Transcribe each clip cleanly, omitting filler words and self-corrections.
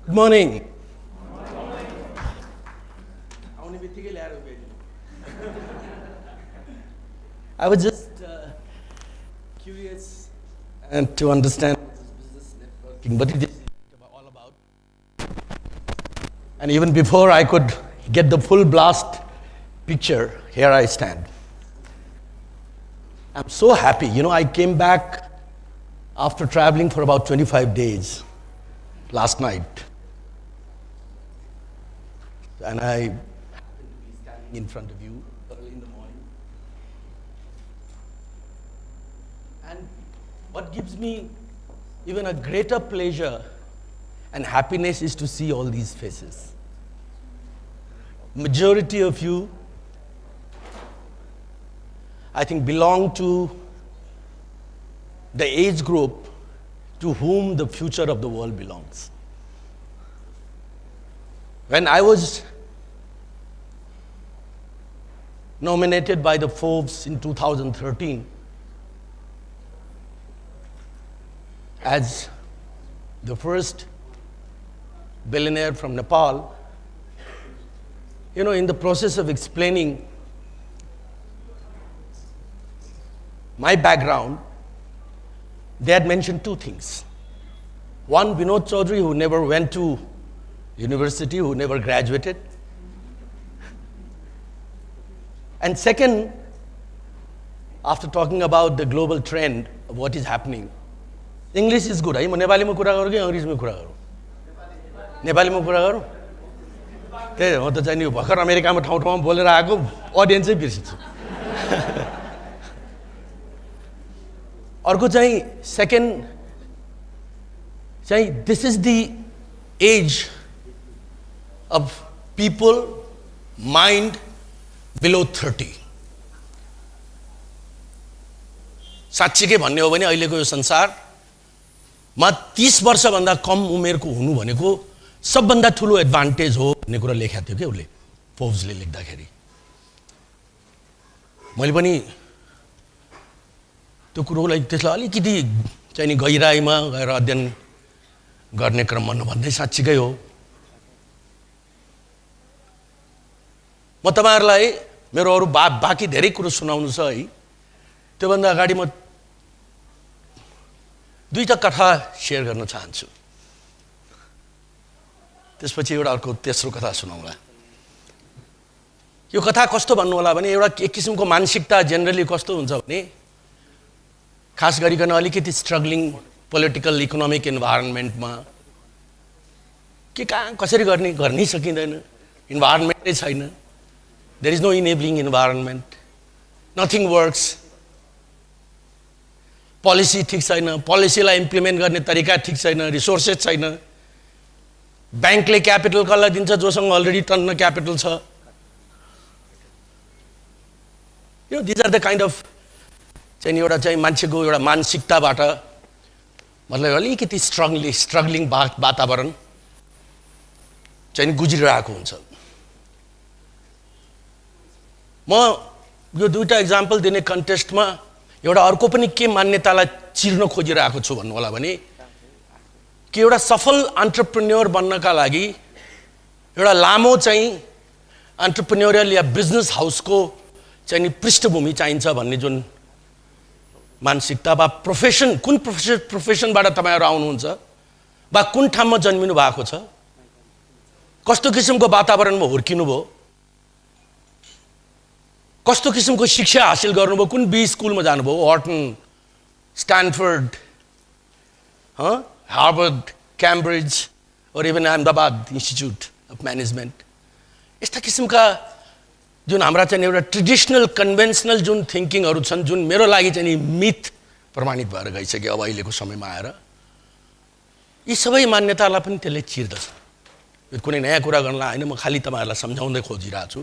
Good morning. I was just curious and to understand what is business networking, but it is all about. And even before I could get the full blast picture, here I stand. I'm so happy. I came back after traveling for about 25 days last night. And I happened to be standing in front of you early in the morning. And what gives me even a greater pleasure and happiness is to see all these faces. Majority of you, I think, belong to the age group to whom the future of the world belongs. When I was nominated by the Forbes in 2013 as the first billionaire from Nepal, in the process of explaining my background, they had mentioned two things. One, Vinod Chaudhary, who never went to university, who never graduated. And second, after talking about the global trend of what is happening, English is good. म नेपालीमा कुरा गरौँ कि अङ्ग्रेजीमा कुरा गरौँ? नेपालीमा कुरा गरौँ? त्यही हो, त चाहिँ नि भर्खर अमेरिकामा ठाउँ ठाउँमा बोलेर आएको अडियन्सै बिर्सिन्छु। अर्को चाहिँ सेकेन्ड चाहिँ this is the age of people mind below 30. साच्चीकै भन्ने हो भने अहिलेको यो संसारमा 30 वर्षभन्दा कम उमेरको हुनु भनेको सबभन्दा ठुलो एडभान्टेज हो भन्ने कुरा लेखेको थियो के उसले, फोर्ब्सले लेख्दाखेरि। मैले पनि त्यो कुरोलाई त्यसलाई अलिकति चाहिँ नि गहिराइमा गएर अध्ययन गर्ने क्रममा नभन्दै साच्चीकै हो। म तपाईहरुलाई मेरो अरु बाँकी धेरै कुरा सुनाउनु छ है। त्योभन्दा अगाडि म दुईटा कथा शेयर गर्न चाहन्छु। त्यसपछि एउटा अर्को तेस्रो कथा सुनाउँला। यो कथा कस्तो भन्नु होला भने एउटा एक किसिमको मानसिकता जेनरली कस्तो हुन्छ भने खास गरिकन अलिकति स्ट्रगलिङ पोलिटिकल इकोनोमिक इन्भाइरोन्मेन्टमा के कहाँ कसरी गर्नै सकिँदैन, इन्भाइरोन्मेन्टै छैन। There is no enabling environment. Nothing works. Policy ठीक छैन, policyलाई इम्प्लिमेन्ट गर्ने तरिका ठीक छैन, रिसोर्सेस छैन। बैंकले क्यापिटल कसलाई दिन्छ जोसँग अलरेडी टन्न क्यापिटल छ। these are the kind of चाहिँ एउटा चाहिँ मान्छेको एउटा मानसिकताबाट मतलब अलिकति स्ट्रगलिङ वातावरण चाहिँ गुज्रिरहेको हुन्छ। म यो दुईटा एक्जाम्पल दिने कन्टेस्टमा एउटा अर्को पनि के मान्यतालाई चिर्न खोजिरहेको छु भन्नु होला भने कि एउटा सफल एन्टरप्रेन्योर बन्नका लागि एउटा लामो चाहिँ एन्टरप्रेन्योरियल या बिजनेस हाउसको चाहिँ पृष्ठभूमि चाहिन्छ भन्ने जुन मानसिकता वा प्रोफेसन, कुन प्रोफेसनबाट तपाईहरु आउनुहुन्छ वा कुन ठाउँमा जन्मिनु भएको छ, कस्तो किसिमको वातावरणमा हुर्किनु भयो, कस्तो किसिमको शिक्षा हासिल गर्नुभयो, कुन बी स्कुलमा जानुभयो, हर्टन, स्ट्यानफोर्ड, हार्वर्ड, क्याम्ब्रिज और even Ahmedabad institute of management, यस्ता किसिमका जुन हाम्रा चाहिँ एउटा ट्रेडिसनल कन्भेन्सनल जुन थिङ्किङहरू छन्, जुन मेरो लागि चाहिँ मिथ प्रमाणित भएर गइसक्यो अब अहिलेको समयमा आएर, यी सबै मान्यतालाई पनि त्यसले चिर्दछ। यो कुनै नयाँ कुरा गर्नलाई हैन, म खाली तपाईहरुलाई सम्झाउँदै खोजिरहेको छु।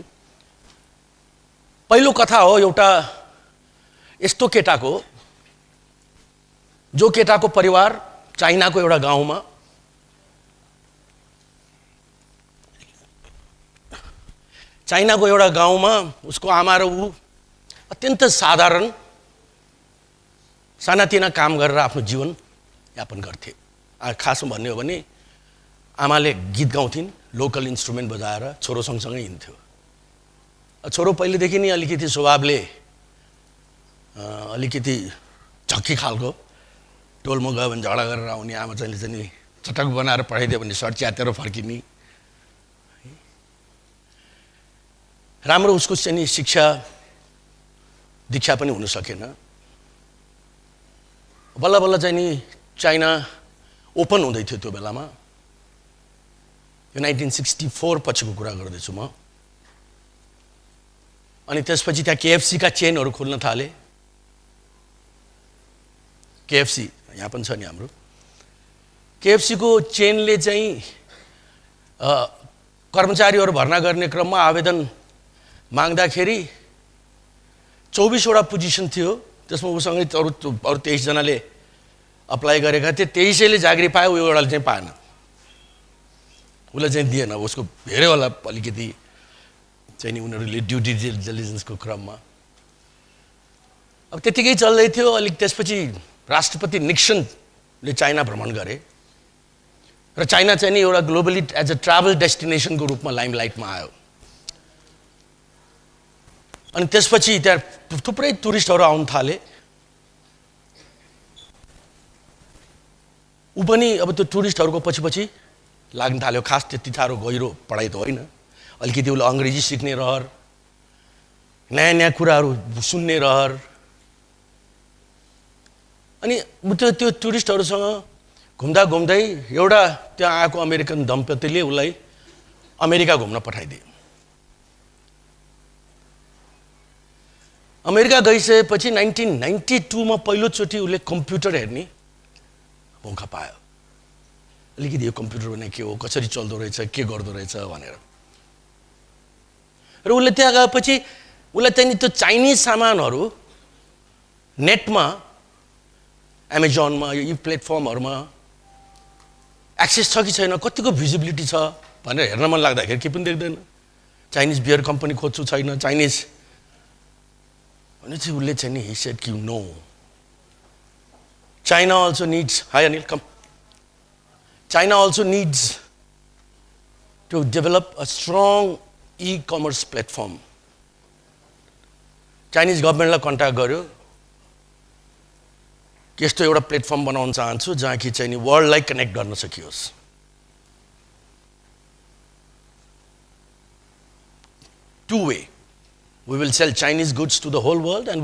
पहिलो कथा हो एउटा यस्तो केटाको जो केटाको परिवार चाइनाको एउटा गाउँमा उसको आमा र ऊ अत्यन्त साधारण सानातिना काम गरेर आफ्नो जीवन यापन गर्थे। खासमा भन्ने हो भने आमाले गीत गाउँथिन् लोकल इन्स्ट्रुमेन्ट बजाएर छोरो सँगसँगै हिँड्थ्यो। छोरो पहिलेदेखि नै अलिकति स्वभावले अलिकति झक्की खालको, टोलमा गयो भने झगडा गरेर आउने, आमा चाहिँ चटक बनाएर पठाइदियो भने सर्ट च्यातेर फर्किने। राम्रो उसको चाहिँ शिक्षा दीक्षा पनि हुन सकेन। बल्ल बल्ल चाहिँ नि चाइना ओपन हुँदै थियो त्यो बेलामा, यो 1964 पछिको कुरा गर्दैछु म। अनि त्यसपछि त्यहाँ केएफसी का चेनहरू खोल्न थाले। केएफसी यहाँ पनि छ नि हाम्रो। केएफसी को चेनले चाहिँ कर्मचारीहरू भर्ना गर्ने क्रममा आवेदन माग्दाखेरि 24 वटा पोजिसन थियो, त्यसमा उसँगै अरू 23 जनाले अप्लाई गरेका थिए। 23ले जागिरी पायो, उयो एउटाले चाहिँ पाएन, उसलाई चाहिँ दिएन। उसको हेऱ्यो होला अलिकति चाहिँ नि उनीहरूले ड्युटी डिलिजेन्सको क्रममा। अब त्यतिकै चल्दै थियो। अलिक त्यसपछि राष्ट्रपति निक्सनले चाइना भ्रमण गरे र चाइना चाहिँ नि एउटा ग्लोबली एज अ ट्राभल डेस्टिनेसनको रूपमा लाइमलाइटमा आयो। अनि त्यसपछि त्यहाँ थुप्रै टुरिस्टहरू आउन थाले। ऊ पनि अब त्यो टुरिस्टहरूको पछि लाग्न थाल्यो। खास त्यति साह्रो गहिरो पढाइ त होइन, अलिकति उसले अङ्ग्रेजी सिक्ने रहर, नयाँ नयाँ कुराहरू सुन्ने रहर। अनि त्यो टुरिस्टहरूसँग घुम्दा घुम्दै एउटा त्यहाँ आएको अमेरिकन दम्पतिले उसलाई अमेरिका घुम्न पठाइदिए। अमेरिका गइसकेपछि 1992 मा पहिलोचोटि उसले कम्प्युटर हेर्ने मौका पायो। अलिकति यो कम्प्युटर भने के हो, कसरी चल्दो रहेछ, के गर्दो रहेछ भनेर। र उसले त्यहाँ गएपछि उसलाई त्यहाँनिर त्यो चाइनिज सामानहरू नेटमा, एमाजोनमा, यी प्लेटफर्महरूमा एक्सेस छ कि छैन, कतिको भिजिबिलिटी छ भनेर हेर्न मन लाग्दाखेरि के पनि देख्दैन। चाइनिज बियर कम्पनी खोज्छु, छैन। चाइनिज भनेपछि उसले चाहिँ नि he said कि no, China also needs, hi Anil, come. China also needs to develop a strong e-commerce platform. Chinese government contact गर्यो कि यस्तो एउटा प्लेटफर्म बनाउन चाहन्छु जहाँ कि चाहिँ नि वर्ल्डलाई कनेक्ट गर्न सकियोस्। Two way. We will sell Chinese goods to the whole world, and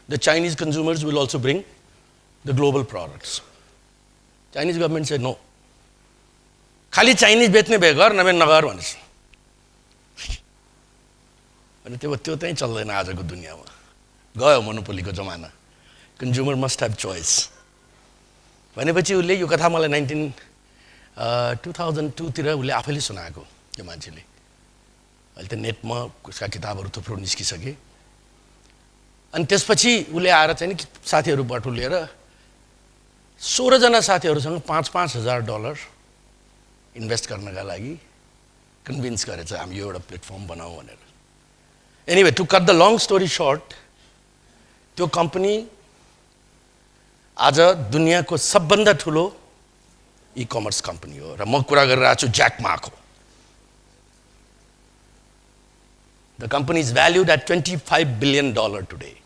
the Chinese consumers will also bring the global products. Chinese government said no. खाली चाइनिज बेच्ने भए गर, नभए नगर भनेछ। अनि त्यो चाहिँ चल्दैन आजको दुनियाँमा। गयो मोनोपोलीको जमाना। कन्ज्युमर मस्ट हेभ चोइस भनेपछि उसले यो कथा मलाई 2002 तिर उसले आफैले सुनाएको यो मान्छेले। अहिले त नेटमा उसका किताबहरू थुप्रो निस्किसके। अनि त्यसपछि उसले आएर चाहिँ नि साथीहरू बटुलेर 16 जना साथीहरूसँग $5,000 इन्भेस्ट गर्नका लागि कन्भिन्स गरेछ हामी यो एउटा प्लेटफर्म बनाऊ भनेर। Anyway, to cut the long story short, त्यो कम्पनी आज दुनियाँको सबभन्दा ठुलो ई कमर्स कम्पनी हो। र म कुरा गरिरहेको छु jack माको। The company is valued at $25 billion today.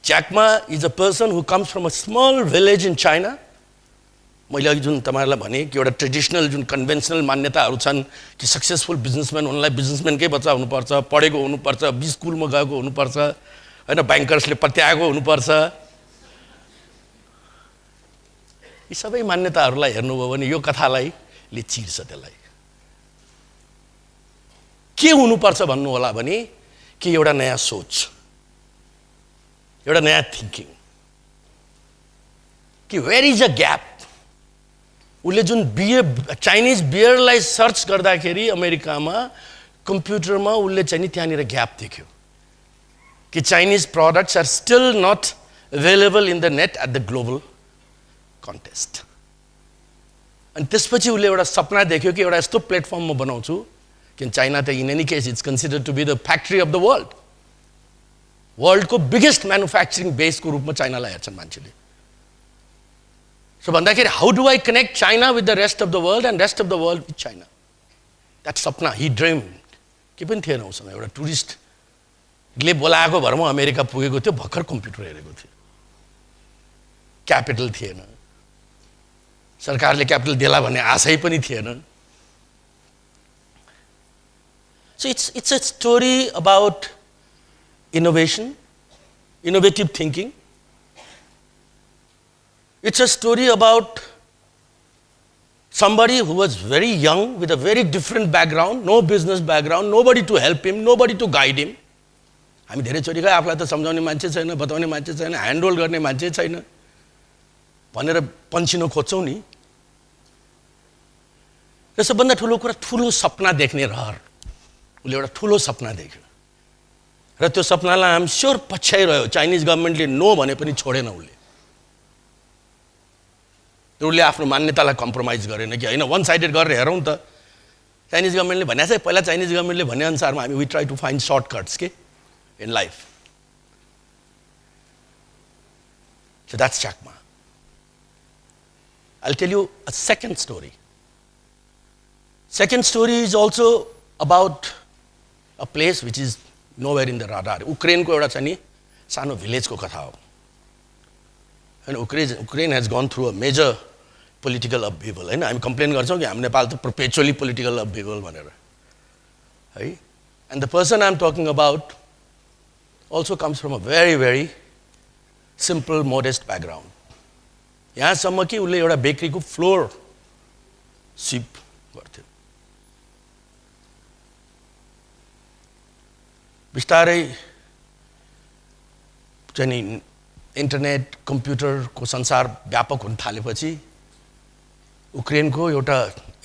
Jack Ma is a person who comes from a small village in China. मैले अघि जुन तपाईहरुलाई भने कि एउटा ट्रेडिसनल जुन कन्भेन्सनल मान्यताहरू छन् कि सक्सेसफुल बिजनेसम्यान उनलाई बिजनेसम्यानकै बच्चा हुनुपर्छ, पढेको हुनुपर्छ, बी स्कुलमा गएको हुनुपर्छ, हैन, बैंकर्सले पत्याएको हुनुपर्छ। यी सबै मान्यताहरूलाई हेर्नुभयो भने यो कथालाई ले चिर्छ। त्यसलाई के हुनुपर्छ भन्नु होला भने कि एउटा नयाँ सोच, एउटा नयाँ थिंकिङ कि वेयर इज अ ग्याप। उसले जुन चाइनिज बियरलाई सर्च गर्दाखेरि अमेरिकामा कम्प्युटरमा उसले चाहिँ नि त्यहाँनिर ग्याप देख्यो कि Chinese products are still not available in the net at the global contest. अनि त्यसपछि उसले एउटा सपना देख्यो कि एउटा यस्तो प्लेटफर्म म बनाउँछु कि चाइना त in any case it's considered to be the factory of the world. वर्ल्डको बिगेस्ट म्यानुफ्याक्चरिङ बेसको रूपमा चाइनालाई हेर्छन् मान्छेले। So भन्दाखेरि how do I connect China with the rest of the world and rest of the world with China? That sapna he dreamed. के पनि थिएन उसँग एउटा टुरिस्टले बोलाएको भएर म अमेरिका पुगेको थियो भर्खर कम्प्युटर हेरेको थिएँ क्यापिटल थिएन सरकारले क्यापिटल देला भन्ने आशै पनि थिएन So it's a story about innovation, innovative thinking. It's a story about somebody who was very young with a very different background, no business background, nobody to help him, nobody to guide him. हामी धेरैचोटि गए आफूलाई त सम्झाउने मान्छे छैन बताउने मान्छे छैन ह्यान्डहोल्ड गर्ने मान्छे छैन भनेर पन्छिन खोज्छौँ नि र सबभन्दा ठुलो कुरा ठुलो सपना देख्ने रहर उसले एउटा ठुलो सपना देख्यो र त्यो सपनालाई आम स्योर पछ्याइरह्यो चाइनिज गभर्मेन्टले नो भने पनि छोडेन उसले आफ्नो मान्यतालाई कम्प्रोमाइज गरेन कि हैन वन साइडेड गरेर हेरौँ त चाइनिज गभर्मेन्टले भने चाहिँ पहिला चाइनिज गभर्मेन्टले भने अनुसारमा हामी we try to find shortcuts के in life so that's Jack Ma. I'll tell you a second story. Second story is also about a place which is nowhere in the radar. Ukraine ko euta cha ni sano village ko katha ho. And Ukraine has gone through a major political upheaval. And I'm complaining garchau ki ham Nepal ta perpetually political upheaval bhanera. Hai? And the person I'm talking about also comes from a very, very simple, modest background. यहाँसम्म कि उसले एउटा बेकरीको floor sweep गर्थ्यो बिस्तारै चाहिँ internet कम्प्युटरको संसार व्यापक हुन थालेपछि युक्रेनको एउटा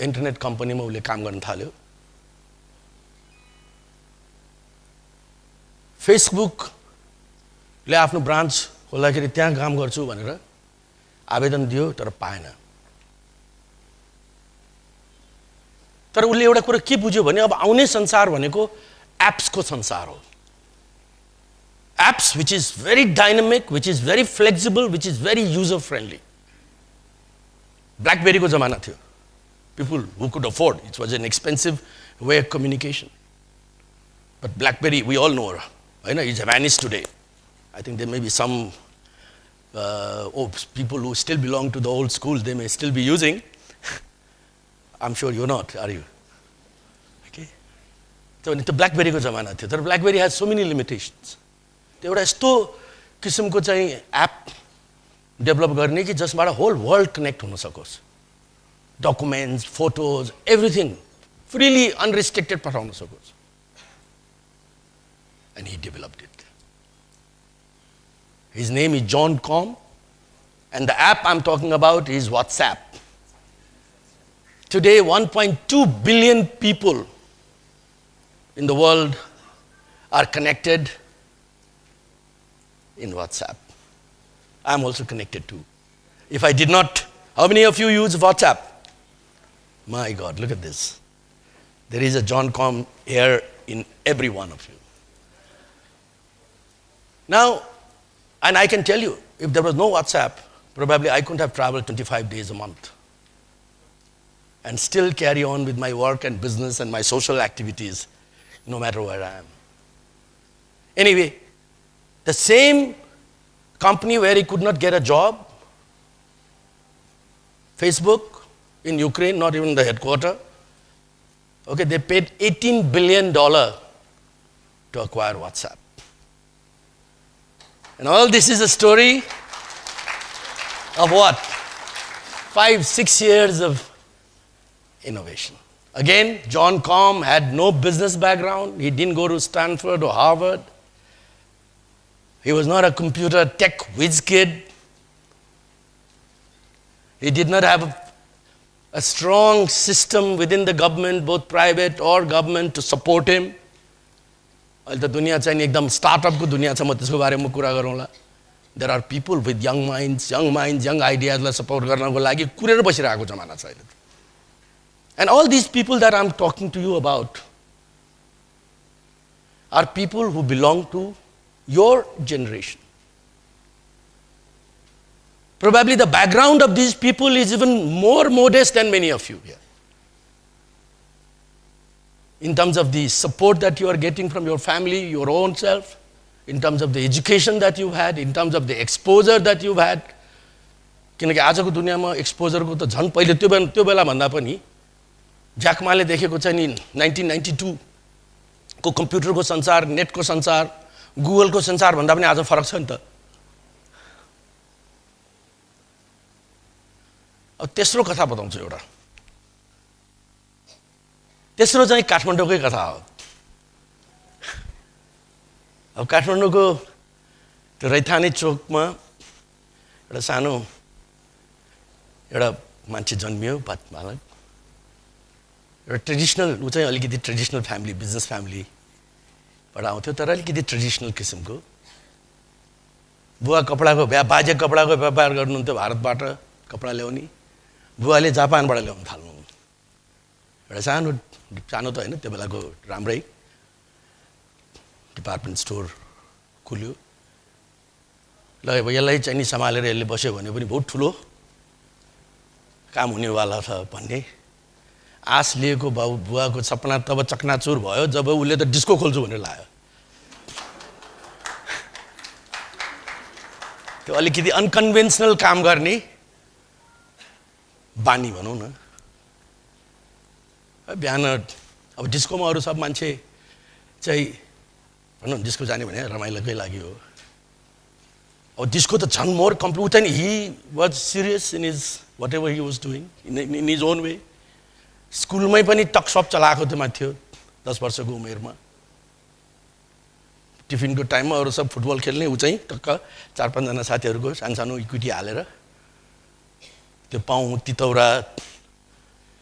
इन्टरनेट कम्पनीमा उसले काम गर्न थाल्यो फेसबुकले आफ्नो ब्रान्च खोल्दाखेरि त्यहाँ काम गर्छु भनेर आवेदन दियो तर पाएन तर उसले एउटा कुरा के बुझ्यो भने अब आउने संसार भनेको एप्सको संसार हो apps which is very dynamic which is very flexible which is very user friendly BlackBerry को जमाना थियो people who could afford it was an expensive way of communication but BlackBerry we all know हैन it's vanished today I think there may be some people who still belong to the old school, they may still be using. I'm sure you're not, are you? Okay. So the BlackBerry ko zamana थियो तर BlackBerry has so many limitations. त्यो एउटा यस्तो किसिमको चाहिँ app develop गर्ने कि जसबाट होल वर्ल्ड कनेक्ट हुन सकोस् documents photos everything freely unrestricted पठाउन सकोस् and he developed it. His name is John Com, and the app I'm talking about is WhatsApp. Today, 1.2 billion people in the world are connected in WhatsApp. I'm also connected too. If I did not, how many of you use WhatsApp? My God, look at this. There is a John Com here in every one of you. Now, and I can tell you, if there was no WhatsApp, probably I couldn't have traveled 25 days a month and still carry on with my work and business and my social activities, no matter where I am. Anyway, the same company where he could not get a job, Facebook in Ukraine, not even the headquarters, okay, they paid $18 billion to acquire WhatsApp. And all this is a story of what? 5-6 years of innovation. Again, John Com had no business background. He didn't go to Stanford or Harvard. He was not a computer tech whiz kid. He did not have a strong system within the government, both private or government, to support him. अहिले त दुनिया चाहिँ एकदम स्टार्टअपको दुनिया छ म त्यसको बारेमा कुरा गरौँला there are people with young minds young आइडियाजलाई सपोर्ट गर्नको लागि कुरेर बसिरहेको जमाना छ अहिले and all this people that I am talking to you about are people who belong to your generation Probably the background of these people is even more modest than many of you here. In terms of the support that you are getting from your family, your own self, in terms of the education that you've had, in terms of the exposure that you've had. किनकि आजको दुनियाँमा एक्सपोजरको त झन् पहिले त्यो बेला भन्दा पनि ज्याक माले देखेको चाहिँ नि 1992 को कम्प्युटरको संसार, नेटको संसार, गुगलको संसार भन्दा पनि आज फरक छ नि त। अब तेस्रो कथा बताउँछु एउटा। तेस्रो चाहिँ काठमाडौँकै कथा हो। अब काठमाडौँको त्यो रैथाने चोकमा एउटा सानो एउटा मान्छे जन्मियो, बालक। एउटा ट्रेडिसनल, ऊ चाहिँ अलिकति ट्रेडिसनल फ्यामिली, बिजनेस फ्यामिलीबाट आउँथ्यो, तर अलिकति ट्रेडिसनल किसिमको। बुवा कपडाको बाजे कपडाको व्यापार गर्नुहुन्थ्यो, भारतबाट कपडा ल्याउने। बुवाले जापानबाट ल्याउन थाल्नु। एउटा सानो त होइन, त्यो बेलाको राम्रै डिपार्टमेन्ट स्टोर खुल्यो। ल अब यसलाई चाहिँ नि सम्हालेर यसले बस्यो भने पनि बहुत ठुलो काम हुनेवाला छ भन्ने आश लिएको बुवाको सपना तब चकनाचुर भयो जब उसले त डिस्को खोल्छु भनेर लाग्यो। त्यो अलिकति अनकन्भेन्सनल काम गर्ने बानी भनौँ न। बिहान अब डिस्कोमा अरू सब मान्छे चाहिँ भनौँ डिस्को जाने भने रमाइलोकै लागि हो। अब डिस्को त झन् मोर कम्प्लिट नि he was serious in his whatever he was doing in his own way. स्कुलमै पनि टकसप चलाएको त्यो माथि 10 वर्षको उमेरमा। टिफिनको टाइममा अरू सब फुटबल खेल्ने, ऊ चाहिँ टक्क 4-5 जना साथीहरूको सानो इक्विटी हालेर त्यो पाउँ तितौरा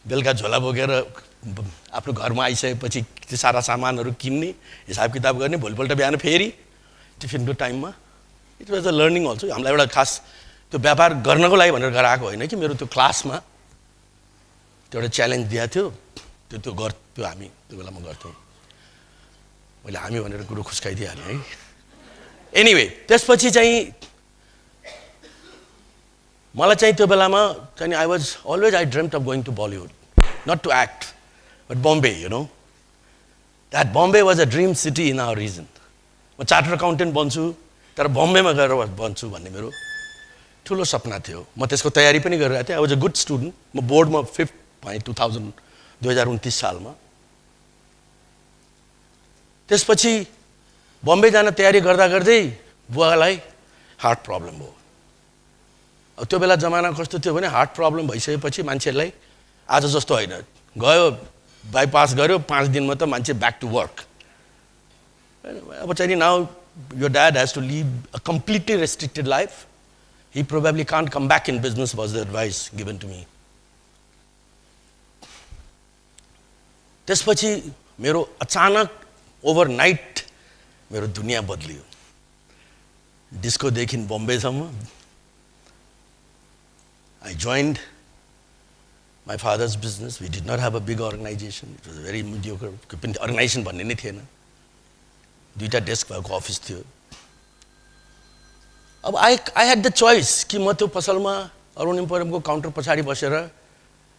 बेलुका झोला बोकेर आफ्नो घरमा आइसकेपछि त्यो सारा सामानहरू किन्ने, हिसाब किताब गर्ने, भोलिपल्ट बिहान फेरि टिफिनको टाइममा। It was a learning also. हामीलाई एउटा खास त्यो व्यापार गर्नको लागि भनेर गराएको होइन कि, मेरो त्यो क्लासमा त्यो एउटा च्यालेन्ज दिएको थियो, त्यो हामी त्यो बेलामा गर्थ्यौँ। मैले हामी भनेर कुरो खुस्काइदिइहालेँ है। एनिवे त्यसपछि चाहिँ मलाई चाहिँ त्यो बेलामा चाहिँ I was always I dreamed of going to Bollywood, not to act but Bombay, you know that Bombay was a dream city in our region. म चार्टर अकाउन्टेन्ट बन्छु तर बम्बेमा गएर बन्छु भन्ने मेरो ठुलो सपना थियो। म त्यसको तयारी पनि गरिरहेको थिएँ। I was a good student. म बोर्डमा 5th भएँ 2029 सालमा। त्यसपछि बम्बे जान तयारी गर्दा गर्दै बुवालाई हार्ट प्रब्लम भयो। अब त्यो बेला जमाना कस्तो थियो भने हार्ट प्रब्लम भइसकेपछि मान्छेलाई आज जस्तो होइन, गयो बाइपास गर्यो 5 दिनमा त मान्छे ब्याक टु वर्क। अब चाहिँ now your dad has to lead a completely restricted life. He probably can't come back in business was the advice given to me. त्यसपछि मेरो अचानक ओभरनाइट मेरो दुनिया बदलियो। डिस्कोदेखि बम्बेसम्म। I joined my father's business. We did not have a big organization. It was a very mediocre organization भन्ने नै थिएन। 2टा desk भएको अफिस थियो। अब I had the choice कि म त्यो पसलमा अरुण इम्पोरियमको काउन्टर पछाडि बसेर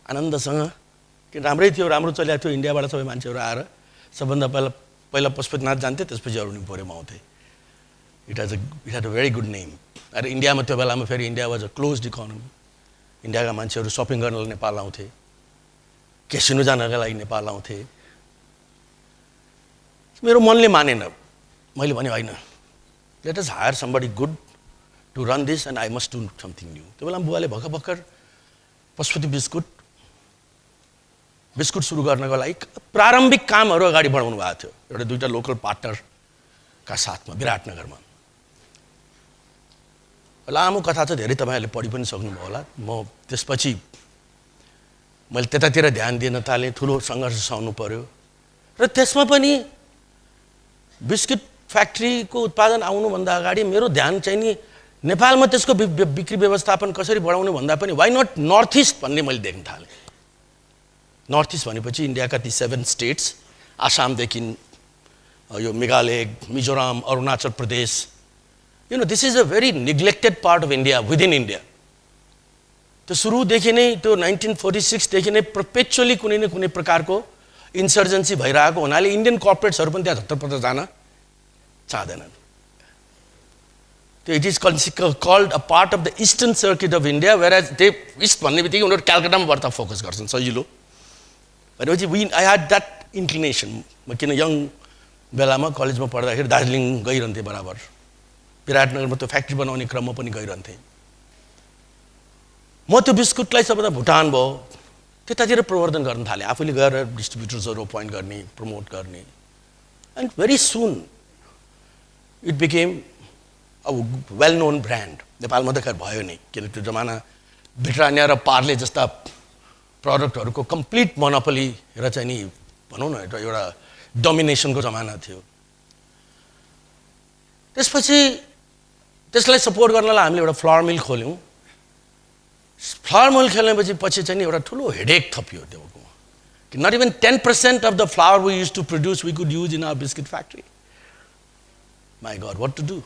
आनन्दसँग, कि राम्रै थियो, राम्रो चलेको थियो, इन्डियाबाट सबै मान्छेहरू आएर सबभन्दा पहिला पशुपतिनाथ जान्थे, त्यसपछि अरुण इम्पोरियम आउँथे। It had a very good name. अरे इन्डियामा त्यो बेलामा फेरि India was a closed economy. इन्डियाका मान्छेहरू सपिङ गर्नलाई नेपाल आउँथे, क्यासिनो जानका लागि नेपाल आउँथे। मेरो मनले मानेन। मैले भने होइन, let us hire somebody good to run this and I must do something new. त्यो बेला बुवाले भर्खर पशुपति बिस्कुट सुरु गर्नको लागि प्रारम्भिक कामहरू अगाडि बढाउनु भएको थियो, एउटा 2टा लोकल पार्टनरका साथमा विराटनगरमा। लामो कथा छ, धेरै तपाईँहरूले पढि पनि सक्नुभयो होला। म त्यसपछि मैले त्यतातिर ध्यान दिन थालेँ, ठुलो सङ्घर्ष सहनु पर्यो। र त्यसमा पनि बिस्कुट फ्याक्ट्रीको उत्पादन आउनुभन्दा अगाडि मेरो ध्यान चाहिँ नि नेपालमा त्यसको बिक्री व्यवस्थापन कसरी बढाउनु भन्दा पनि वाइ नट नर्थ इस्ट भन्ने मैले देख्न थालेँ। नर्थ इस्ट भनेपछि इन्डियाका ती 7 स्टेट्स, आसामदेखि यो Meghalaya, Mizoram, Arunachal Pradesh. You know, this is a very neglected part of India, within India. त्यो सुरुदेखि नै त्यो 1946 देखि नै परपेचुअली कुनै न कुनै प्रकारको इन्सर्जेन्सी भइरहेको हुनाले इन्डियन कर्पोरेट्सहरू पनि त्यहाँ धत्तरपत्तर जान चाहदैनन्। It is called a part of the eastern circuit of India, whereas they east भन्ने बित्तिकै उनीहरू कलकत्तामा बढ्ता फोकस गर्छन् सजिलो। भनेपछि I had that inclination। म किन यङ बेलामा कलेजमा पढ्दाखेरि दार्जिलिङ गइरहन्थेँ बराबर, विराटनगरमा त्यो फ्याक्ट्री बनाउने क्रममा पनि गइरहन्थेँ। म त्यो बिस्कुटलाई सबभन्दा भुटान भयो त्यतातिर प्रवर्धन गर्न थालेँ, आफैले गएर डिस्ट्रिब्युटर्सहरू अपोइन्ट गर्ने, प्रमोट गर्ने, and very soon it became a well known brand। नेपालमा त खैर भयो नै, किन त्यो जमाना ब्रिटानिया र पार्ले जस्ता प्रडक्टहरूको कम्प्लिट मोनोपोली र चाहिँ नि भनौँ न एउटा डोमिनेसनको जमाना थियो। त्यसपछि त्यसलाई सपोर्ट गर्नलाई हामीले एउटा फ्लावर मिल खोल्यौँ। फ्लावर मिल खोल्नेपछि चाहिँ नि एउटा ठुलो हेडेक थपियो त्योको, कि not even 10% of the flour we used to produce we could use in our biscuit factory। My God, what to do?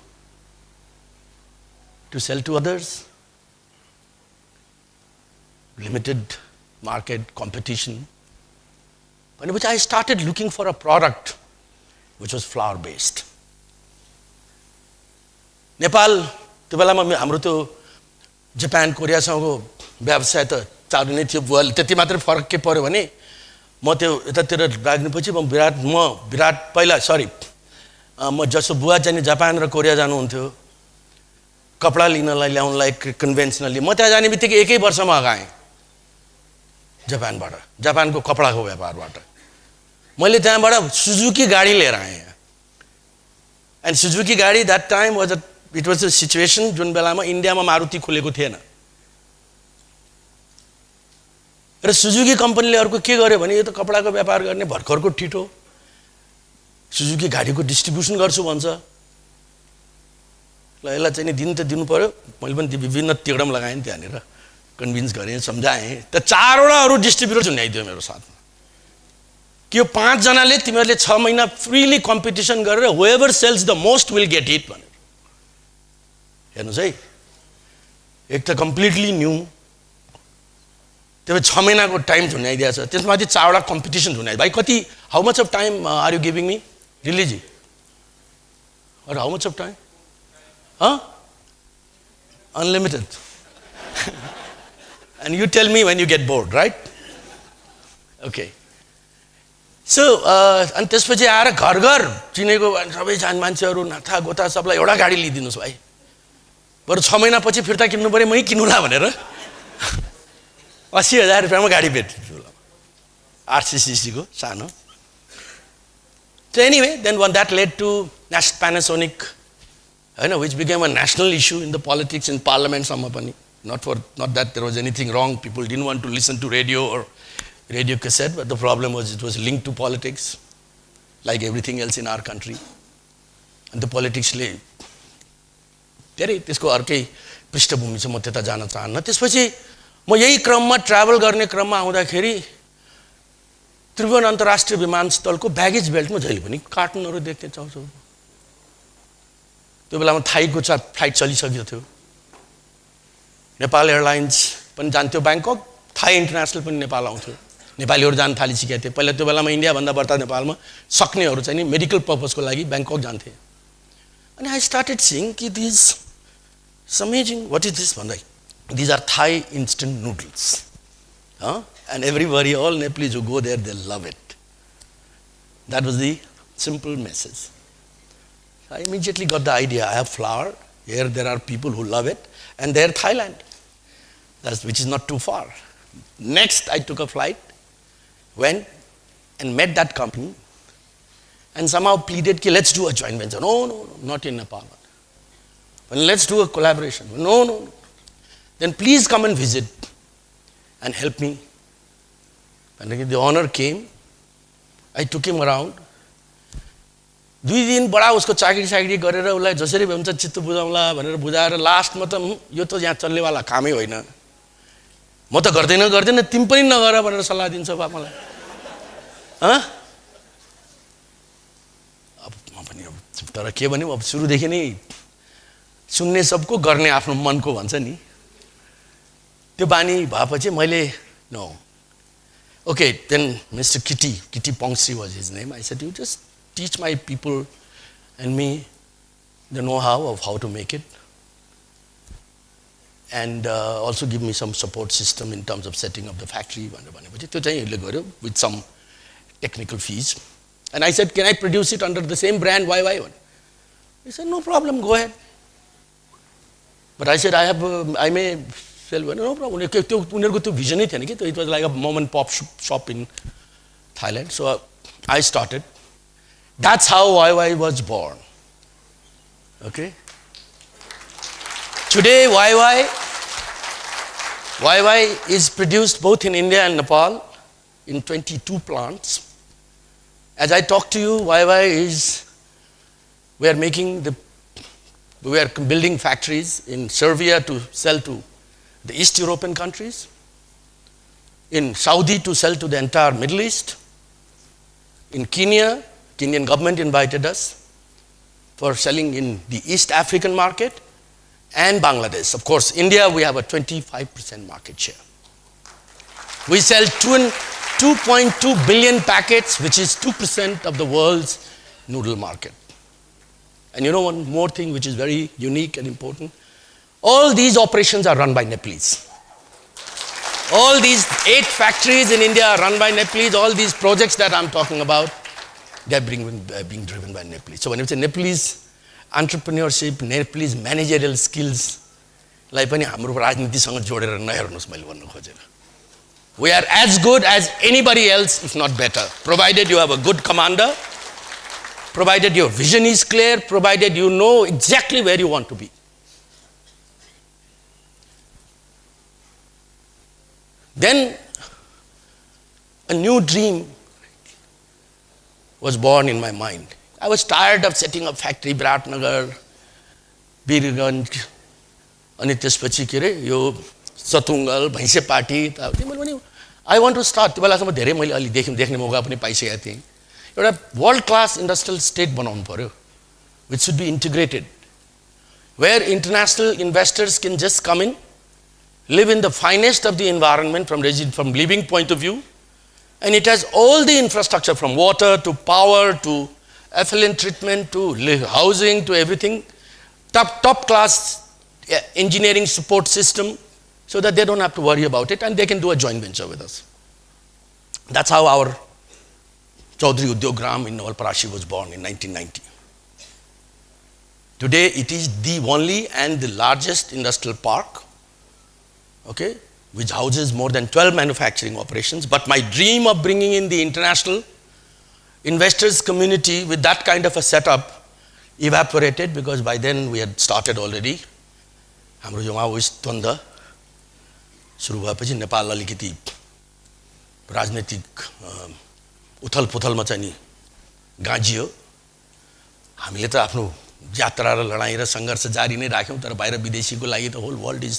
To sell to others, limited market competition, in which I started looking for a product which was flour based। Nepal त्यो बेलामा हाम्रो त्यो Japan कोरियासँगको व्यवसाय त चालु नै थियो। बुवा त्यति मात्र फरक के पर्यो भने म त्यो यतातिर लाग्नेपछि म जसो बुवा चाहिँ जापान र कोरिया जानुहुन्थ्यो कपडा लिनलाई ल्याउनलाई कन्भेन्सनली, म त्यहाँ जाने बित्तिकै एकै वर्षमा अगाएँ जापानबाट, जापानको कपडाको व्यापारबाट। मैले त्यहाँबाट सुजुकी गाडी लिएर आएँ, एन्ड सुजुकी गाडी that time it was a situation जुन बेलामा इन्डियामा मारुति खुलेको थिएन, र सुजुकी कम्पनीले अर्को के गर्यो भने यो त कपडाको व्यापार गर्ने भर्खरको ठिटो, सुजुकी गाडीको डिस्ट्रिब्युसन गर्छु भन्छ, ल यसलाई चाहिँ नि दिन त दिनु पर्यो। मैले पनि विभिन्न तिगडम लगाएँ त्यहाँनिर, कन्भिन्स गरेँ, सम्झाएँ। त 4वटा अरू डिस्ट्रिब्युटर चुन्याइदियो मेरो साथमा, कि यो 5 जनाले तिमीहरूले 6 महिना फ्रीली कम्पिटिसन गरेर whoever sells the most will get it भनेर। हेर्नुहोस् है, एक त कम्प्लिटली न्यू, त्यो 6 महिनाको टाइम झुन्याइदिएको छ, त्यसमाथि 4वटा कम्पिटिसन झुन्याइ। भाइ कति, how much of time are you giving me release, और how much of time? Unlimited। And you tell me when you get bored, right? Okay। So अनि त्यसपछि आएर घर घर चिनेको सबै मान्छेहरू नाथा गोथा सबलाई एउटा गाडी लिइदिनुहोस् भाइ, बरु 6 महिनापछि फिर्ता किन्नु पऱ्यो मै किन्नुला भनेर 80,000 रुपियाँमा गाडी बेच्छु, RCCC को सानो। So anyway, then that led to Panasonic, which became a national issue in the politics in parliament. Not that there was anything wrong, people didn't want to listen to radio or radio cassette, but the problem was it was linked to politics, like everything else in our country. And the politics ले धेरै त्यसको अर्कै पृष्ठभूमि छ, म त्यता जान चाहन्न। त्यसपछि म यही क्रममा ट्राभल गर्ने क्रममा आउँदाखेरि त्रिभुवन अन्तर्राष्ट्रिय विमानस्थलको ब्यागेज बेल्टमा जहिले पनि कार्टुनहरू देख्थे चाउचाउ। त्यो बेलामा थाईको फ्लाइट चलिसकेको थियो, नेपाल एयरलाइन्स पनि जान्थ्यो ब्याङ्कक, थाई इन्टरनेसनल पनि नेपाल आउँथ्यो, नेपालीहरू जान थालिसकेका थिए। पहिला त्यो बेलामा इन्डियाभन्दा बढ्ता नेपालमा सक्नेहरू चाहिँ नि मेडिकल पर्पजको लागि ब्याङ्कक जान्थे। अनि आई स्टार्टेड सिइङ कि this amazing, what is this भन्दा these are Thai instant noodles, and everybody, all Nepalese who go there, they love it. That was the simple message. I immediately got the idea. I have flour, here there are people who love it, and there Thailand, which is not too far. Next I took a flight, went and met that company, and somehow pleaded, let's do a joint venture. No, not in Nepal. Well, let's do a collaboration. No. Then please come and visit and help me. And the honor came. I took him around. 2 दिन बडा उसको चाकरी गरेर उसलाई जसरी हुन्छ चित्त बुझाउँला भनेर बुझाएर लास्टमा त यो त यहाँ चल्नेवाला कामै होइन, म त गर्दैन तिमी पनि नगर भनेर सल्लाह दिन्छ बा मलाई। अब म पनि तर के भन्नु, अब सुरुदेखि नै सुन्ने सबको गर्ने आफ्नो मनको भन्छ नि। त्यो बानी भएपछि मैले no. Okay, then Mr. Kitty Pongsi was his name. I said, you just teach my people and me the know-how of how to make it, and also give me some support system in terms of setting up the factory with some technical fees. And I said, can I produce it under the same brand, YY1? He said, no problem, go ahead. But I said, I may sell, no problem. It was like a mom and pop shop in Thailand. So I started. That's how YY was born. Okay? Today, YY is produced both in India and Nepal in 22 plants. As I talk to you, we are building factories in Serbia to sell to the East European countries, in Saudi to sell to the entire Middle East, in Kenya, Kenyan government invited us for selling in the East African market, and Bangladesh. Of course, India, we have a 25% market share. We sell 2.2 billion packets, which is 2% of the world's noodle market. And you know one more thing which is very unique and important? All these operations are run by Nepalese. All these 8 factories in India are run by Nepalese. All these projects that I'm talking about, they're being driven by Nepalese. So when it's a Nepalese entrepreneurship, Nepalese managerial skills, like we are as good as anybody else, if not better, provided you have a good commander, provided your vision is clear, provided you know exactly where you want to be. Then a new dream was born in my mind. I was tired of setting up factory, Biratnagar, Birganj, अनि त्यसपछि के रे यो सतुङ्गल भैँसेपाटी I want to start. त्यो बेलासम्म धेरै मैले अलि देख्ने मौका पनि पाइसकेको थिएँ. एउटा वर्ल्ड क्लास इन्डस्ट्रियल स्टेट बनाउनु पर्यो, which should be integrated, where international investors can just come in, live in the finest of the environment from living point of view, and it has all the infrastructure from water to power to effluent treatment to housing to everything, top class engineering support system, so that they don't have to worry about it and they can do a joint venture with us. That's how our Chaudhary Udyogram in Nawalparashi was born in 1990. Today it is the only and the largest industrial park, okay, which houses more than 12 manufacturing operations. But my dream of bringing in the international investors community with that kind of a setup evaporated, because by then we had started already. हाम्रो यो Maoist द्वन्द सुरु भएपछि नेपाल अलिकति राजनीतिक उथलपुथलमा चाहिँ नि गाँजियो. हामीले त आफ्नो यात्रा र लडाई र सङ्घर्ष जारी नै राख्यौं, तर बाहिर विदेशीको लागि त whole world is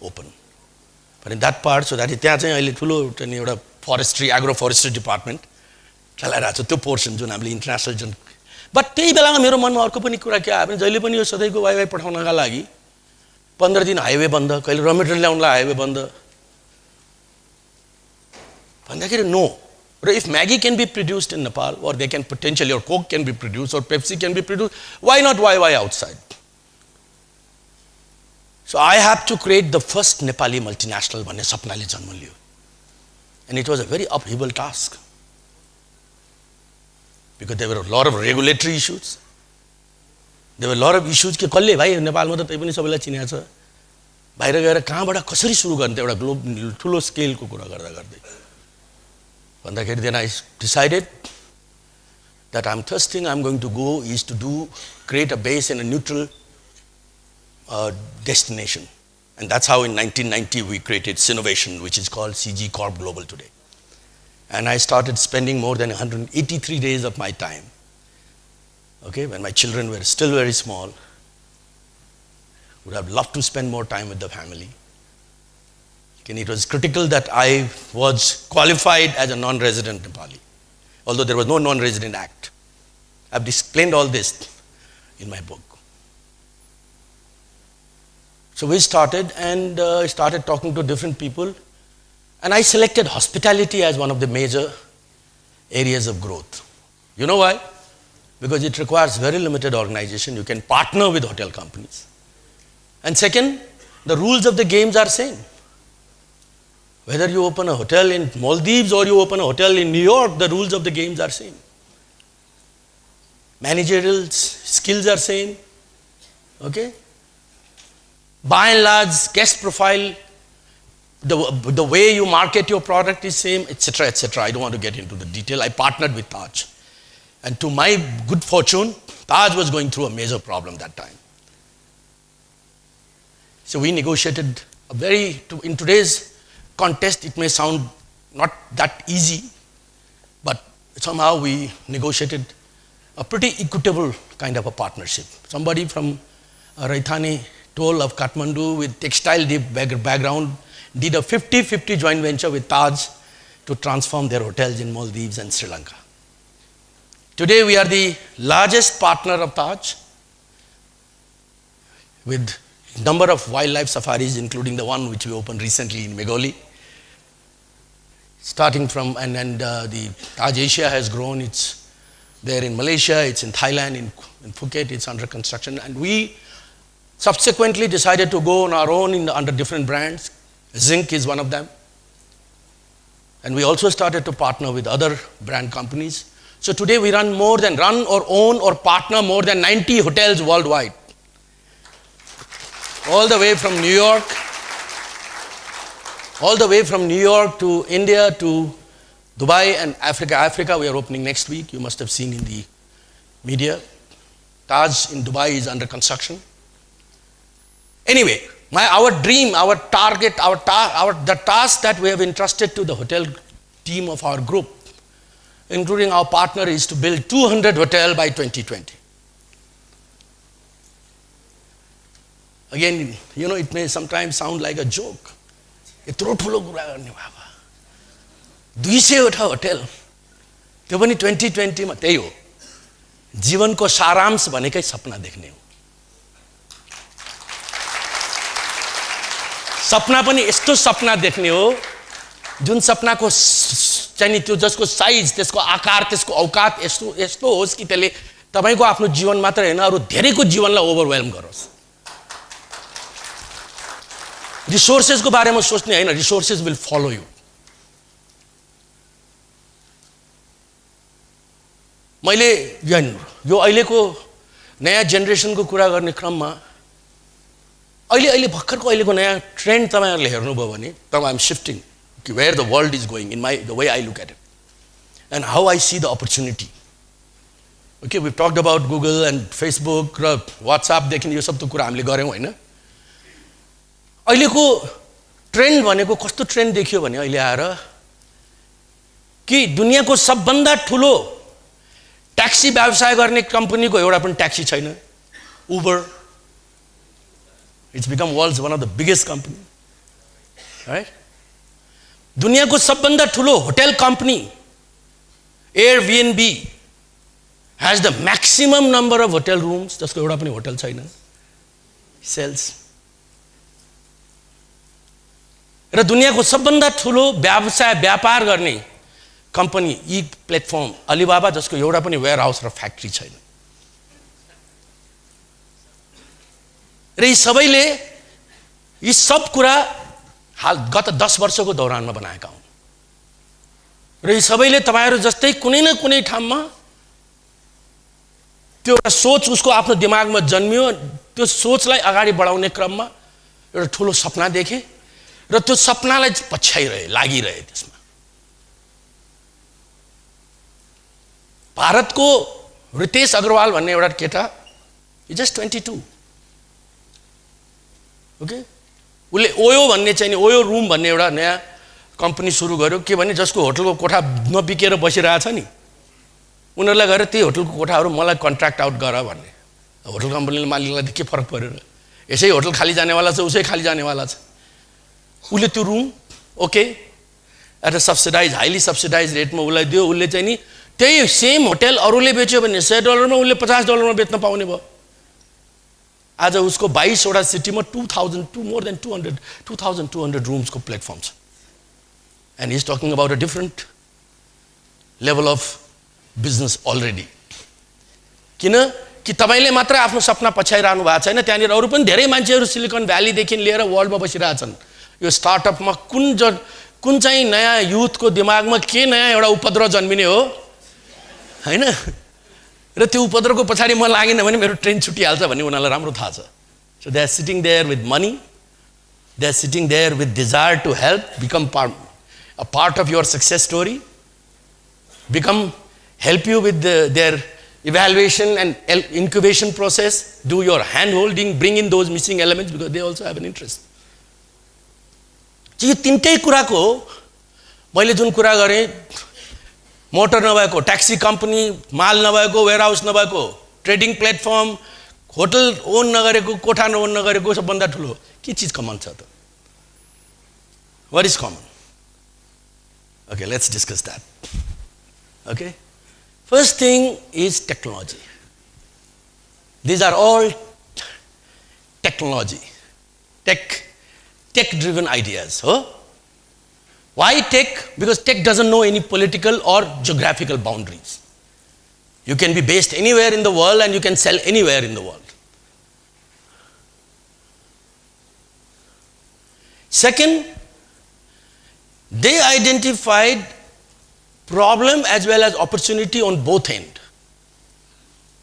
open. but in that part, so that त्यहाँ चाहिँ अहिले ठुलो एउटा फरेस्ट्री एग्रो फरेस्ट्री डिपार्टमेन्ट चलाइरहेको छ, त्यो पोर्सन जुन हामीले इन्टरनेसनल जुन. बट त्यही बेलामा मेरो मनमा अर्को पनि कुरा के आयो भने जहिले पनि यो सधैँको वाइवाई पठाउनका लागि 15 दिन हाइवे बन्द, कहिले र मेटेरियल ल्याउनलाई हाइवे बन्द भन्दाखेरि नो. र if Maggi can be produced in Nepal, or they can potentially, or Coke can be produced, or Pepsi can be produced, why not YY outside? So I have to create the first Nepali multinational भन्ने सपनाले जन्म लियो. And it was a very upheaval task, because there were a lot of regulatory issues. There were a lot of issues कि कसले भाइ नेपालमा त त्यही पनि सबैलाई चिनेको छ, बाहिर गएर कहाँबाट कसरी सुरु गर्ने त एउटा ग्लोबल ठुलो स्केलको कुरा गर्दा गर्दै भन्दाखेरि then I decided that I'm going to go is to create a base in a neutral destination. And that's how in 1990 we created Sinovation, which is called CG Corp Global today. And I started spending more than 183 days of my time, okay, when my children were still very small. Would have loved to spend more time with the family. And it was critical that I was qualified as a non-resident Nepali, although there was no non-resident act. I've explained all this in my book. So we started and started talking to different people. And I selected hospitality as one of the major areas of growth. You know why? Because it requires very limited organization. You can partner with hotel companies. And second, the rules of the games are same. Whether you open a hotel in Maldives or you open a hotel in New York, the rules of the games are same. Managerial skills are same. Okay? By and large, guest profile, the way you market your product is same, etc., etc. I don't want to get into the detail. I partnered with Taj. And to my good fortune, Taj was going through a major problem that time. So we negotiated in today's contest, it may sound not that easy, but somehow we negotiated a pretty equitable kind of a partnership. Somebody from Raithani toll of Kathmandu with textile background did a 50-50 joint venture with Taj to transform their hotels in Maldives and Sri Lanka. Today we are the largest partner of Taj with number of wildlife safaris, including the one which we opened recently in Meghalaya. Starting from, the Taj Asia has grown. It's there in Malaysia, it's in Thailand, in Phuket, it's under construction. And we subsequently decided to go on our own under different brands. Zinc is one of them. And we also started to partner with other brand companies. So today we run or own or partner more than 90 hotels worldwide. All the way from New York to India to Dubai and Africa. Africa we are opening next week. You must have seen in the media. Taj in Dubai is under construction. Anyway, our dream, our target, the task that we have entrusted to the hotel team of our group, including our partner, is to build 200 hotels by 2020. Again, it may sometimes sound like a joke. यत्रो ठुलो कुरा गर्ने बाबा 200वटा hotel त्यो पनि 2020 मा त्यही हो जीवनको सारांश भनेकै सपना देख्ने हो सपना पनि यस्तो सपना देख्ने हो जुन सपनाको चाहिँ त्यो जसको साइज त्यसको आकार त्यसको औकात यस्तो होस् कि त्यसले तपाईको आफ्नो जीवन मात्र हैन अरु धेरैको जीवनलाई ओभरवेल्म गरोस् रिसोर्सेस को बारेमा सोच्ने हैन रिसोर्सेस विल फलो यु मैले यो अहिलेको नयाँ जेनेरेसनको कुरा गर्ने क्रममा अहिले भर्खरको अहिलेको नयाँ ट्रेन्ड तपाईहरुले हेर्नुभयो भने I am shifting where the world is going in the way I look at it and how I see the opportunity. Okay, we've talked about Google and Facebook, WhatsApp देखि यो सब त कुरा हामीले गर्यौं हैन अहिलेको ट्रेन्ड भनेको कस्तो ट्रेन्ड देखियो भने अहिले आएर कि दुनियाको सबभन्दा ठुलो ट्याक्सी व्यवसाय गर्ने कम्पनीको एउटा पनि ट्याक्सी छैन Uber. It's become world's one of the biggest company, right? दुनियाको सबभन्दा ठुलो hotel company Airbnb has the maximum number of hotel rooms जसको एउटा पनि होटल छैन सेल्स र दुनियाको सबभन्दा ठुलो व्यापार गर्ने कम्पनी ई प्लेटफर्म अलीबाबा जसको एउटा पनि वेयरहाउस र फ्याक्ट्री छैन र यी सबैले यी सब कुरा हाल गत 10 वर्षको दौरानमा बनाएका हुन् र यी सबैले तपाईहरु जस्तै कुनै न कुनै ठाउँमा त्यो एउटा सोच उसको आफ्नो दिमागमा जन्मियो त्यो सोचलाई अगाडि बढाउने क्रममा एउटा ठुलो सपना देखे र त्यो सपनालाई पछ्याइरहे लागिरहे त्यसमा भारतको रितेश अग्रवाल भन्ने एउटा केटा इज जस्ट 22 ओके उले ओयो भन्ने चाहिँ ओयो रूम भन्ने एउटा नयाँ कम्पनी सुरु गर्यो के भने जसको होटलको कोठा नबिकेर बसिरहेछ नि उनीहरुलाई गएर त्यही होटलको कोठाहरु मलाई कन्ट्र्याक्ट आउट गर भन्ने होटल कम्पनीले मालिकलाई के फरक पर्यो र यसै होटल खाली जानेवाला छ उसै खाली जानेवाला छ उले त्यो room okay at a subsidize highly subsidize रेटमा उलाई दियो उले चाहिँ नि त्यही सेम होटल अरूले बेच्यो भने $100 मा उले $50 मा बेच्न पाउने भयो आज उसको 22वटा सिटीमा 2200 रुम्सको प्लेटफर्म छ and he is talking about a different level of business already किन कि तपाईँले मात्र आफ्नो सपना पछ्याइरहनु भएको छैन त्यहाँनिर अरू पनि धेरै मान्छेहरू सिलिकन भ्यालीदेखि लिएर वर्ल्डमा बसिरहेछन् यो स्टार्टअपमा कुन चाहिँ नयाँ युथको दिमागमा के नयाँ एउटा उपद्रव जन्मिने हो हैन र त्यो उपद्रवको पछाडि म लागेन भने मेरो ट्रेन छुटिहाल्छ भन्ने उनीहरूलाई राम्रो थाहा छ so they are sitting there with money they are sitting there with desire to help become a part of your success story become help you with their evaluation and incubation process, do your hand holding, bring in those missing elements because they also have an interest. यो तीनटै कुराको मैले जुन कुरा गरेँ motor नभएको taxi company माल नभएको warehouse नभएको trading platform hotel own नगरेको कोठा ओन नगरेको सबभन्दा ठुलो के चिज कमन छ त what is common okay let's discuss that okay First thing is technology. These are all technology, tech-driven ideas. Huh? Why tech? Because tech doesn't know any political or geographical boundaries. You can be based anywhere in the world and you can sell anywhere in the world. Second, they identified problem as well as opportunity on both end.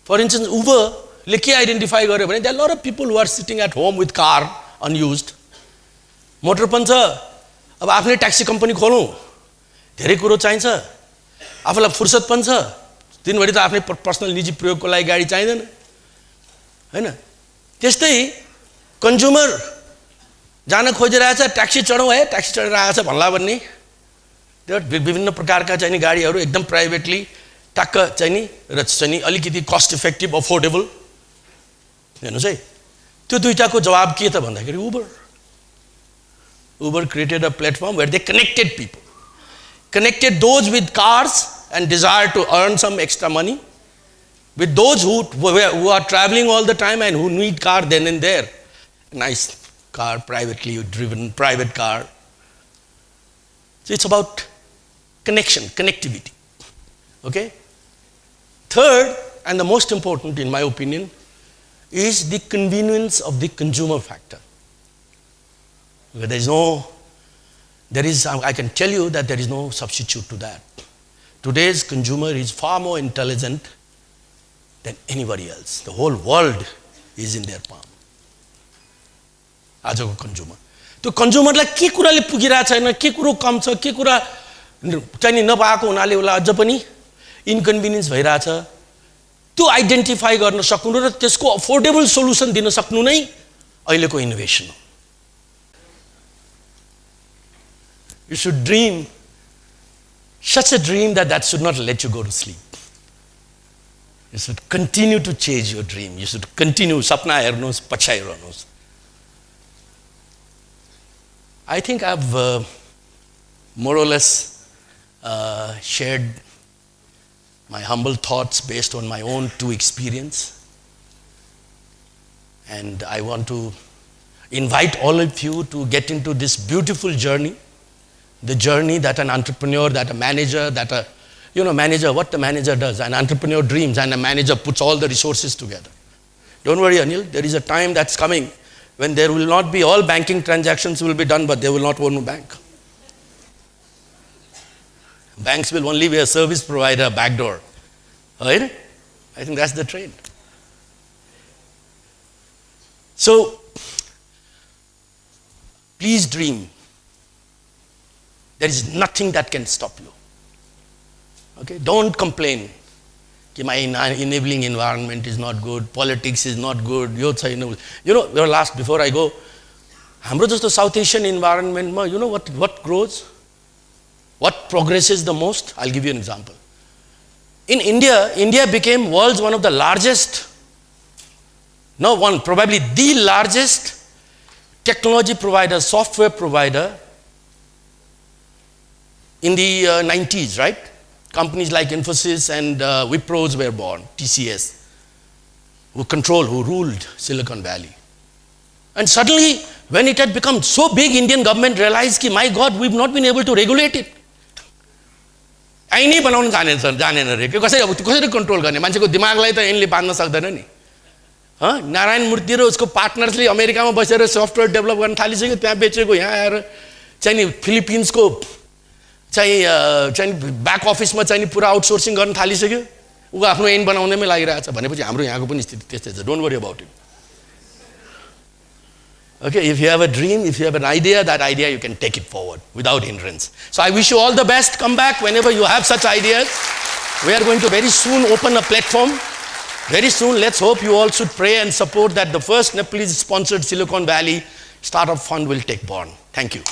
For instance, Uber ले के identify गर्यो भने there are a lot of people who are sitting at home with car unused. Motor पनि छ अब आफ्नै taxi company खोलौँ धेरै कुरो चाहिन्छ आफूलाई फुर्सद पनि छ दिनभरि त आफ्नै पर्सनल निजी प्रयोगको लागि गाडी चाहिँदैन हैन त्यस्तै कन्ज्युमर जान खोजिरहेछ ट्याक्सी चढौँ है ट्याक्सी चढेर आएछ भन्ला भन्ने विभिन्न प्रकारका चाहिँ गाडीहरू एकदम प्राइभेटली टक्क चाहिँ नि र चाहिँ नि अलिकति कस्ट इफेक्टिभ अफोर्डेबल हेर्नुहोस् है त्यो दुईटाको जवाब के त भन्दाखेरि Uber created a platform where they connected people connected those with cars and desire to earn some extra money with those who are travelling all the time and who need car then and their nice car privately driven private car So it's about connection, connectivity. Okay? Third, and the most important in my opinion, is the convenience of the consumer factor. I can tell you that there is no substitute to that. Today's consumer is far more intelligent than anybody else. The whole world is in their palm. आजको consumer. त्यो कन्ज्युमरलाई के कुराले पुगिरहेको छैन के कुरो कम छ के कुरा चाहिँ नपाएको हुनाले उसलाई अझ पनि इन्कन्भिनियन्स भइरहेछ त्यो आइडेन्टिफाई गर्न सक्नु र त्यसको अफोर्डेबल सोलुसन दिन सक्नु नै अहिलेको इनोभेसन हो you should dream such a dream that should not let you go to sleep. You should continue to chase your dream. You should continue sapna हेर्नुहोस् पछ्याइरहनुहोस् I think I've more or less shared my humble thoughts based on my own two experience. And I want to invite all of you to get into this beautiful journey, the journey that an entrepreneur, that a manager, manager, what the manager does, an entrepreneur dreams and a manager puts all the resources together. Don't worry, Anil, there is a time that's coming when there will not be all banking transactions will be done, but they will not own a bank. Banks will only be a service provider, backdoor. Right? I think that's the trend. So, please dream. There is nothing that can stop you. Okay? Don't complain. My enabling environment is not good, politics is not good, before I go, हाम्रो जस्तो South Asian environment, you know what grows? What progresses the most? I'll give you an example. In India became world's one of the largest, probably the largest technology provider, software provider in the 90s, right? Companies like Infosys and Wipros were born, TCS. who ruled Silicon Valley. And suddenly, when it had become so big, Indian government realized that, my God, we've not been able to regulate it. I नै बनाउन जानेन रे के कसरी control गर्ने मान्छेको दिमागलाई त यिनले बाँध्न सक्दैन नि नारायण मूर्ति र उसको पार्टनर्सले अमेरिकामा बसेर सफ्टवेयर डेभलप गर्न थालिसक्यो त्यहाँ बेचेको यहाँ आएर चाहिँ नि फिलिपिन्सको चाहिँ ब्याक अफिसमा चाहिँ नि पुरा आउटसोर्सिङ गर्न थालिसक्यो उ आफ्नो ऐन बनाउँदैमै लागिरहेछ भनेपछि हाम्रो यहाँको पनि स्थिति त्यस्तै छ don't worry about it Okay, if you have a dream, if you have an idea, that idea you can take it forward without hindrance. So I wish you all the best. Come back whenever you have such ideas. We are going to very soon open a platform. Very soon, let's hope you all should pray and support that the first Nepalese sponsored Silicon Valley Startup Fund will take born. Thank you.